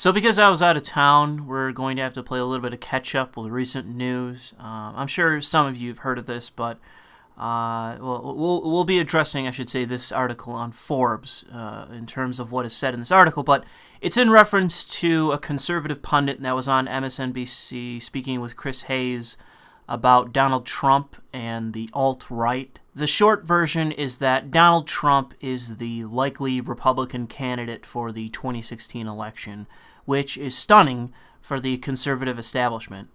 So because I was out of town, we're going to have to play a little bit of catch-up with recent news. I'm sure some of you have heard of this, but we'll be addressing, I should say, this article on Forbes in terms of what is said in this article, but it's in reference to a conservative pundit that was on MSNBC speaking with Chris Hayes about Donald Trump and the alt-right. The short version is that Donald Trump is the likely Republican candidate for the 2016 election, which is stunning for the conservative establishment.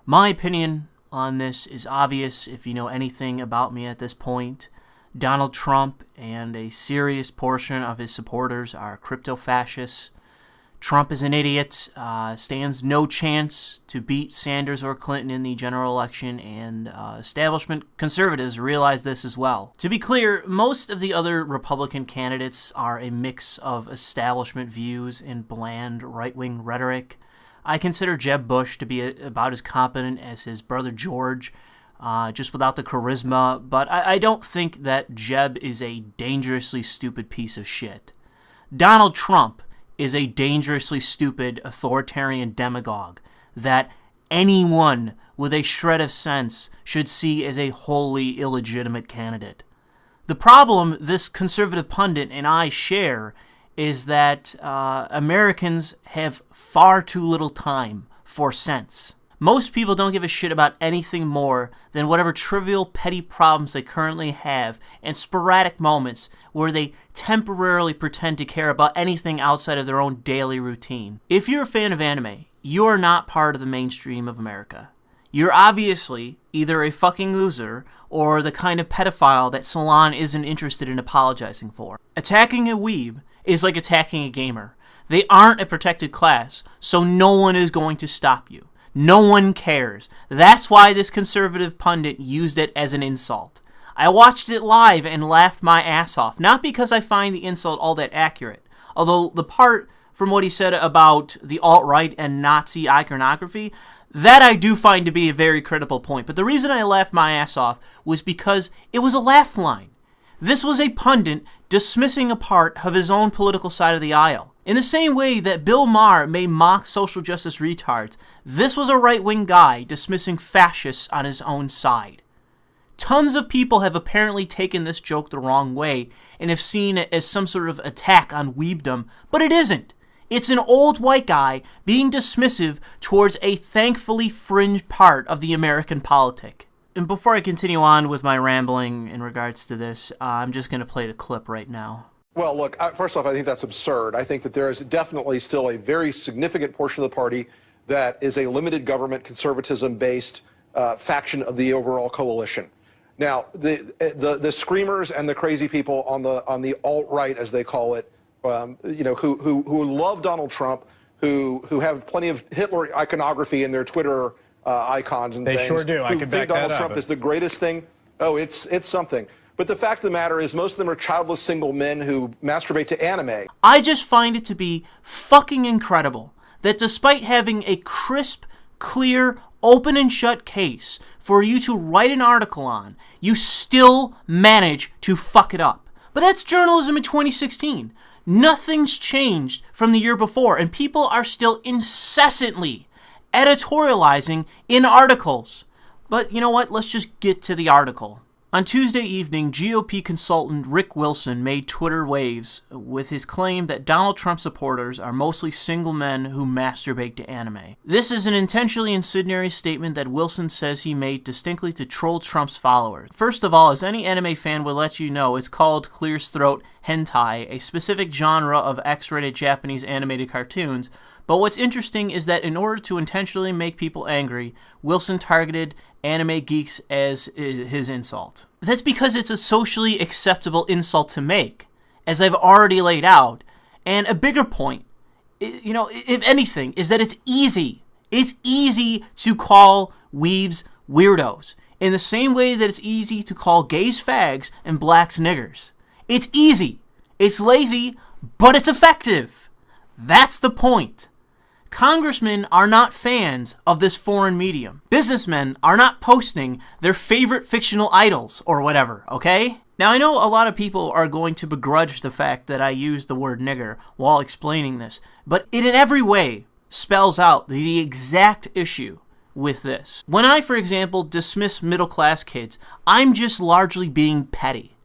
My opinion on this is obvious if you know anything about me at this point. Donald Trump and a serious portion of his supporters are crypto-fascists. Trump is an idiot, stands no chance to beat Sanders or Clinton in the general election, and establishment conservatives realize this as well. To be clear, most of the other Republican candidates are a mix of establishment views and bland right-wing rhetoric. I consider Jeb Bush to be about as competent as his brother George, just without the charisma, but I don't think that Jeb is a dangerously stupid piece of shit. Donald Trump is a dangerously stupid authoritarian demagogue that anyone with a shred of sense should see as a wholly illegitimate candidate. The problem this conservative pundit and I share is that Americans have far too little time for sense. Most people don't give a shit about anything more than whatever trivial, petty problems they currently have and sporadic moments where they temporarily pretend to care about anything outside of their own daily routine. If you're a fan of anime, you are not part of the mainstream of America. You're obviously either a fucking loser or the kind of pedophile that Salon isn't interested in apologizing for. Attacking a weeb is like attacking a gamer. They aren't a protected class, so no one is going to stop you. No one cares. That's why this conservative pundit used it as an insult. I watched it live and laughed my ass off, not because I find the insult all that accurate, although the part from what he said about the alt-right and Nazi iconography, that I do find to be a very critical point. But the reason I laughed my ass off was because it was a laugh line. This was a pundit dismissing a part of his own political side of the aisle. In the same way that Bill Maher may mock social justice retards, this was a right-wing guy dismissing fascists on his own side. Tons of people have apparently taken this joke the wrong way and have seen it as some sort of attack on weebdom, but it isn't. It's an old white guy being dismissive towards a thankfully fringe part of the American politic. And before I continue on with my rambling in regards to this, I'm just going to play the clip right now. Well, look, first off, I think that's absurd. I think that there is definitely still a very significant portion of the party that is a limited government conservatism-based faction of the overall coalition. Now, the screamers and the crazy people on the alt-right, as they call it, who love Donald Trump, who have plenty of Hitler iconography in their Twitter icons and they things. They sure do. I can back that up. Donald Trump is the greatest thing. Oh, it's something. But the fact of the matter is most of them are childless single men who masturbate to anime. I just find it to be fucking incredible that despite having a crisp, clear, open and shut case for you to write an article on, you still manage to fuck it up. But that's journalism in 2016. Nothing's changed from the year before, and people are still incessantly editorializing in articles. But you know what? Let's just get to the article. On Tuesday evening, GOP consultant Rick Wilson made Twitter waves with his claim that Donald Trump supporters are mostly single men who masturbate to anime. This is an intentionally incendiary statement that Wilson says he made distinctly to troll Trump's followers. First of all, as any anime fan will let you know, it's called clear's throat hentai, a specific genre of X-rated Japanese animated cartoons. But what's interesting is that in order to intentionally make people angry, Wilson targeted anime geeks as his insult. That's because it's a socially acceptable insult to make, as I've already laid out. And a bigger point, if anything, is that it's easy. It's easy to call weebs weirdos, in the same way that it's easy to call gays fags and blacks niggers. It's easy. It's lazy, but it's effective. That's the point. Congressmen are not fans of this foreign medium. Businessmen are not posting their favorite fictional idols or whatever, okay? Now, I know a lot of people are going to begrudge the fact that I use the word nigger while explaining this, but it in every way spells out the exact issue with this. When I, for example, dismiss middle-class kids, I'm just largely being petty.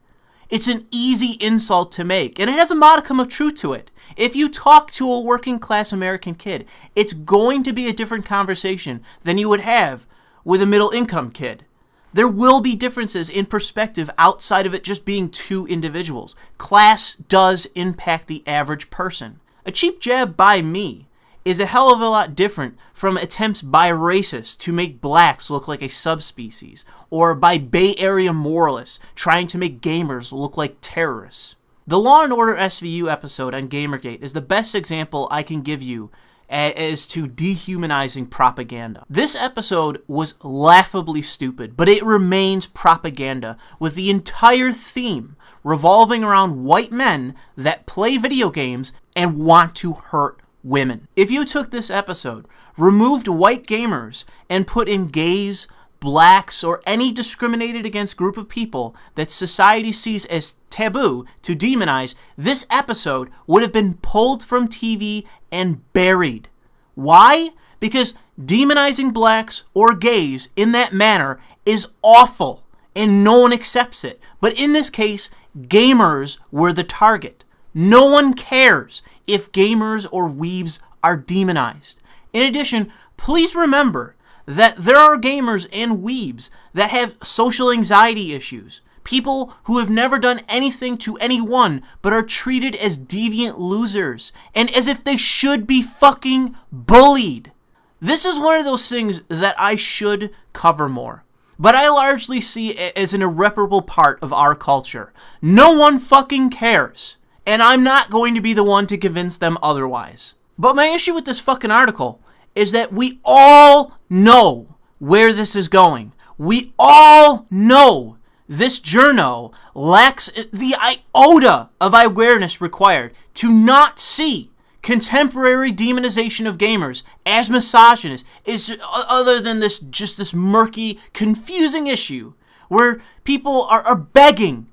It's an easy insult to make, and it has a modicum of truth to it. If you talk to a working-class American kid, it's going to be a different conversation than you would have with a middle-income kid. There will be differences in perspective outside of it just being two individuals. Class does impact the average person. A cheap jab by me is a hell of a lot different from attempts by racists to make blacks look like a subspecies, or by Bay Area moralists trying to make gamers look like terrorists. The Law & Order SVU episode on Gamergate is the best example I can give you as to dehumanizing propaganda. This episode was laughably stupid, but it remains propaganda, with the entire theme revolving around white men that play video games and want to hurt women. If you took this episode, removed white gamers, and put in gays, blacks, or any discriminated against group of people that society sees as taboo to demonize, this episode would have been pulled from TV and buried. Why? Because demonizing blacks or gays in that manner is awful, and no one accepts it. But in this case, gamers were the target. No one cares if gamers or weebs are demonized. In addition, please remember that there are gamers and weebs that have social anxiety issues. People who have never done anything to anyone but are treated as deviant losers and as if they should be fucking bullied. This is one of those things that I should cover more, but I largely see it as an irreparable part of our culture. No one fucking cares, and I'm not going to be the one to convince them otherwise. But my issue with this fucking article is that we all know where this is going. We all know this journo lacks the iota of awareness required to not see contemporary demonization of gamers as misogynist is other than this murky, confusing issue where people are begging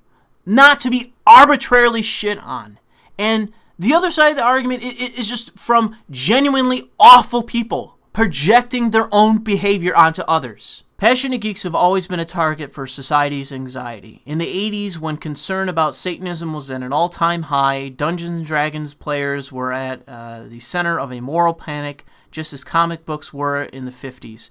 not to be arbitrarily shit on. And the other side of the argument is just from genuinely awful people projecting their own behavior onto others. Passionate geeks have always been a target for society's anxiety. In the 80s, when concern about Satanism was at an all-time high, Dungeons & Dragons players were at the center of a moral panic, just as comic books were in the 50s.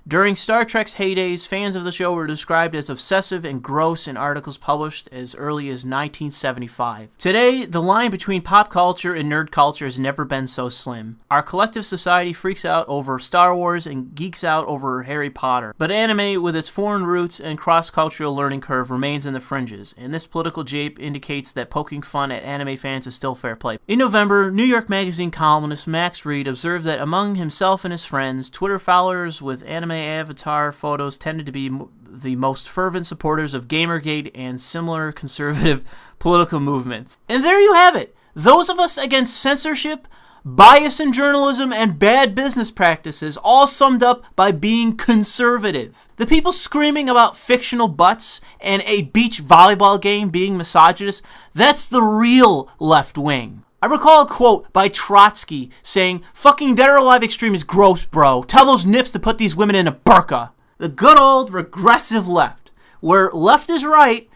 During Star Trek's heydays, fans of the show were described as obsessive and gross in articles published as early as 1975. Today, the line between pop culture and nerd culture has never been so slim. Our collective society freaks out over Star Wars and geeks out over Harry Potter. But anime, with its foreign roots and cross-cultural learning curve, remains in the fringes, and this political jape indicates that poking fun at anime fans is still fair play. In November, New York Magazine columnist Max Reed observed that among himself and his friends, Twitter followers with anime avatar photos tended to be the most fervent supporters of Gamergate and similar conservative political movements. And there you have it. Those of us against censorship, bias in journalism, and bad business practices, all summed up by being conservative. The people screaming about fictional butts and a beach volleyball game being misogynist, that's the real left wing. I recall a quote by Trotsky saying, "Fucking dead or alive extreme is gross, bro. Tell those nips to put these women in a burqa." The good old regressive left, where left is right,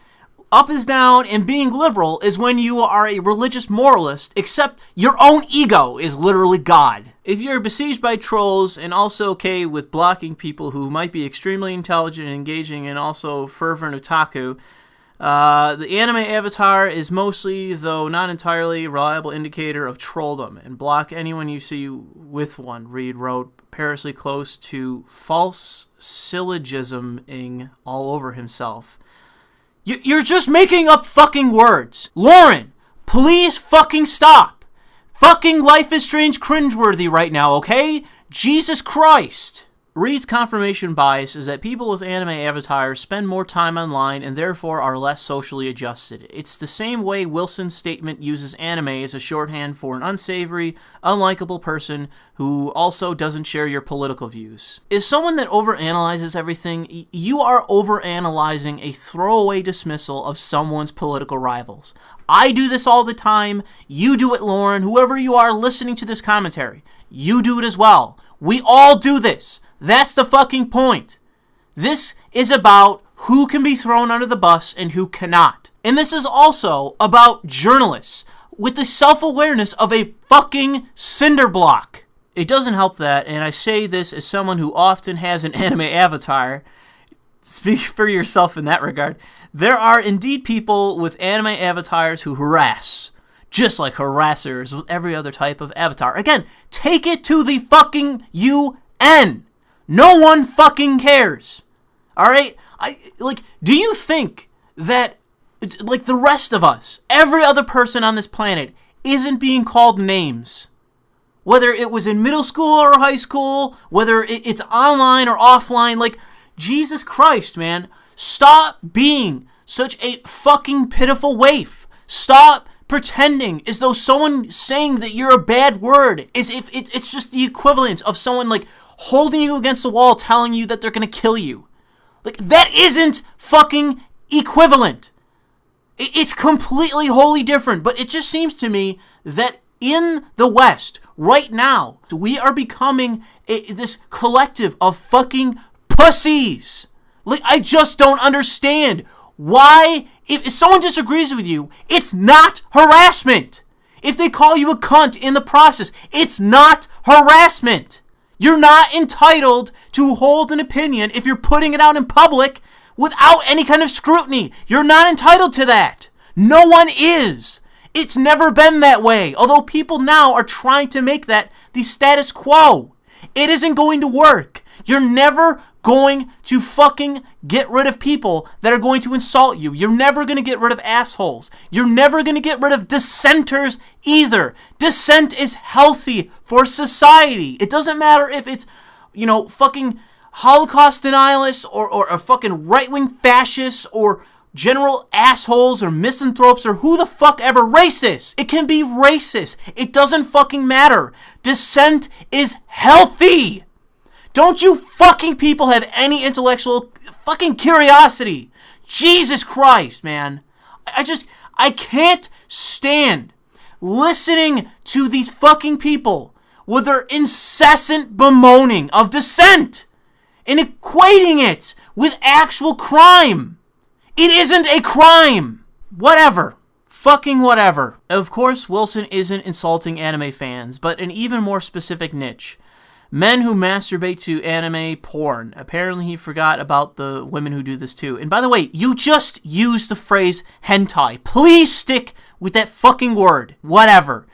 up is down, and being liberal is when you are a religious moralist, except your own ego is literally God. If you're besieged by trolls and also okay with blocking people who might be extremely intelligent and engaging and also fervent otaku, the anime avatar is mostly, though not entirely, a reliable indicator of trolldom, and block anyone you see with one, Reed wrote, perilously close to false syllogisming all over himself. You're just making up fucking words. Lauren, please fucking stop. Fucking Life is Strange cringeworthy right now, okay? Jesus Christ. Reed's confirmation bias is that people with anime avatars spend more time online and therefore are less socially adjusted. It's the same way Wilson's statement uses anime as a shorthand for an unsavory, unlikable person who also doesn't share your political views. Is someone that overanalyzes everything, you are overanalyzing a throwaway dismissal of someone's political rivals. I do this all the time. You do it, Lauren. Whoever you are listening to this commentary, you do it as well. We all do this. That's the fucking point. This is about who can be thrown under the bus and who cannot. And this is also about journalists with the self-awareness of a fucking cinder block. It doesn't help that, and I say this as someone who often has an anime avatar. Speak for yourself in that regard. There are indeed people with anime avatars who harass, just like harassers with every other type of avatar. Again, take it to the fucking UN. No one fucking cares. Alright? Do you think that, like the rest of us, every other person on this planet, isn't being called names? Whether it was in middle school or high school, whether it's online or offline, like, Jesus Christ, man. Stop being such a fucking pitiful waif. Stop pretending as though someone saying that you're a bad word is if it's just the equivalent of someone, like, holding you against the wall telling you that they're gonna kill you. Like, that isn't fucking equivalent. It's completely wholly different, but it just seems to me that in the West, right now, we are becoming this collective of fucking pussies. Like, I just don't understand why, if someone disagrees with you, it's not harassment. If they call you a cunt in the process, it's not harassment. You're not entitled to hold an opinion if you're putting it out in public without any kind of scrutiny. You're not entitled to that. No one is. It's never been that way, although people now are trying to make that the status quo. It isn't going to work. You're never going to fucking get rid of people that are going to insult you. You're never going to get rid of assholes. You're never going to get rid of dissenters either. Dissent is healthy for society. It doesn't matter if it's, fucking Holocaust denialists or a fucking right-wing fascists or general assholes or misanthropes or who the fuck ever. Racist. It can be racist. It doesn't fucking matter. Dissent is healthy. Don't you fucking people have any intellectual fucking curiosity? Jesus Christ, man. I can't stand listening to these fucking people with their incessant bemoaning of dissent and equating it with actual crime. It isn't a crime. Whatever. Fucking whatever. Of course, Wilson isn't insulting anime fans, but an even more specific niche. Men who masturbate to anime porn. Apparently he forgot about the women who do this too. And by the way, you just used the phrase hentai. Please stick with that fucking word. Whatever.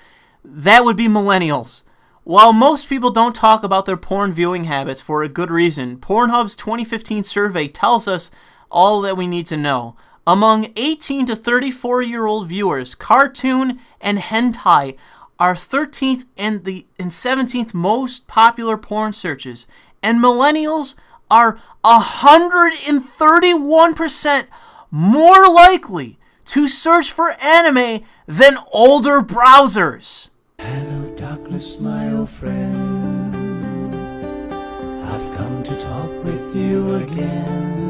That would be millennials. While most people don't talk about their porn viewing habits for a good reason, Pornhub's 2015 survey tells us all that we need to know. Among 18 to 34-year-old viewers, cartoon and hentai are 13th and 17th most popular porn searches, and millennials are 131% more likely to search for anime than older browsers. Hello, darkness, my old friend. I've come to talk with you again.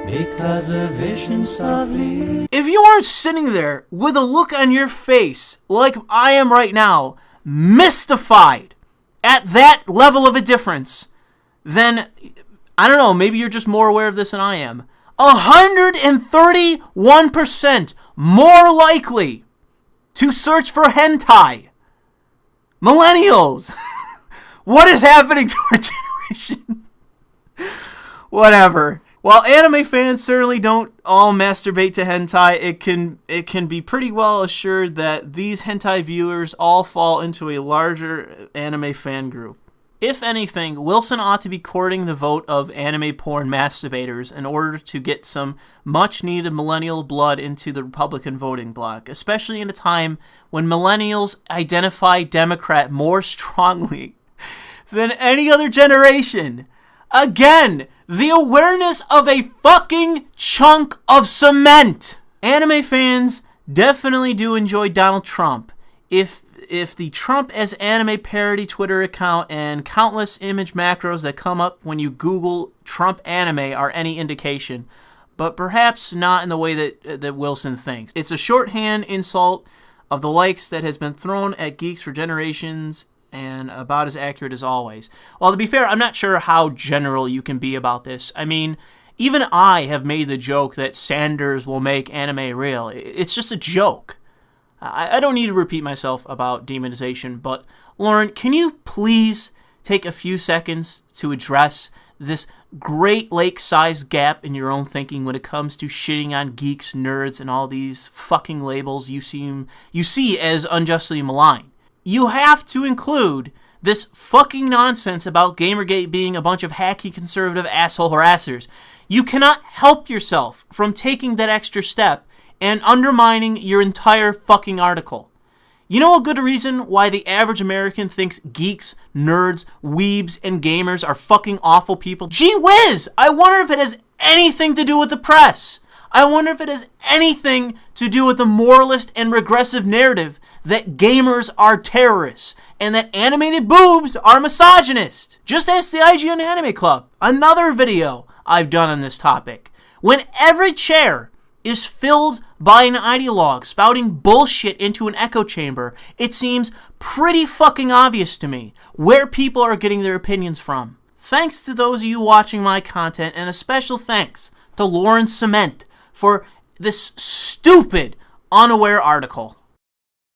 Because a vision softly. If you aren't sitting there with a look on your face like I am right now, mystified at that level of a difference, then, I don't know, maybe you're just more aware of this than I am. 131% more likely to search for hentai. Millennials! What is happening to our generation? Whatever. While anime fans certainly don't all masturbate to hentai, it can be pretty well assured that these hentai viewers all fall into a larger anime fan group. If anything, Wilson ought to be courting the vote of anime porn masturbators in order to get some much-needed millennial blood into the Republican voting bloc, especially in a time when millennials identify Democrat more strongly than any other generation. Again, the awareness of a fucking chunk of cement. Anime fans definitely do enjoy Donald Trump. If the Trump as anime parody Twitter account and countless image macros that come up when you Google Trump anime are any indication, but perhaps not in the way that Wilson thinks. It's a shorthand insult of the likes that has been thrown at geeks for generations and about as accurate as always. Well, to be fair, I'm not sure how general you can be about this. I mean, even I have made the joke that Sanders will make anime real. It's just a joke. I don't need to repeat myself about demonization, but Lauren, can you please take a few seconds to address this Great Lake-sized gap in your own thinking when it comes to shitting on geeks, nerds, and all these fucking labels you see as unjustly malign? You have to include this fucking nonsense about Gamergate being a bunch of hacky conservative asshole harassers. You cannot help yourself from taking that extra step and undermining your entire fucking article. You know a good reason why the average American thinks geeks, nerds, weebs, and gamers are fucking awful people? Gee whiz! I wonder if it has anything to do with the press. I wonder if it has anything to do with the moralist and regressive narrative that gamers are terrorists and that animated boobs are misogynist. Just ask the IGN Anime Club, another video I've done on this topic. When every chair is filled by an ideologue spouting bullshit into an echo chamber, it seems pretty fucking obvious to me where people are getting their opinions from. Thanks to those of you watching my content, and a special thanks to Lauren Cement for this stupid, unaware article.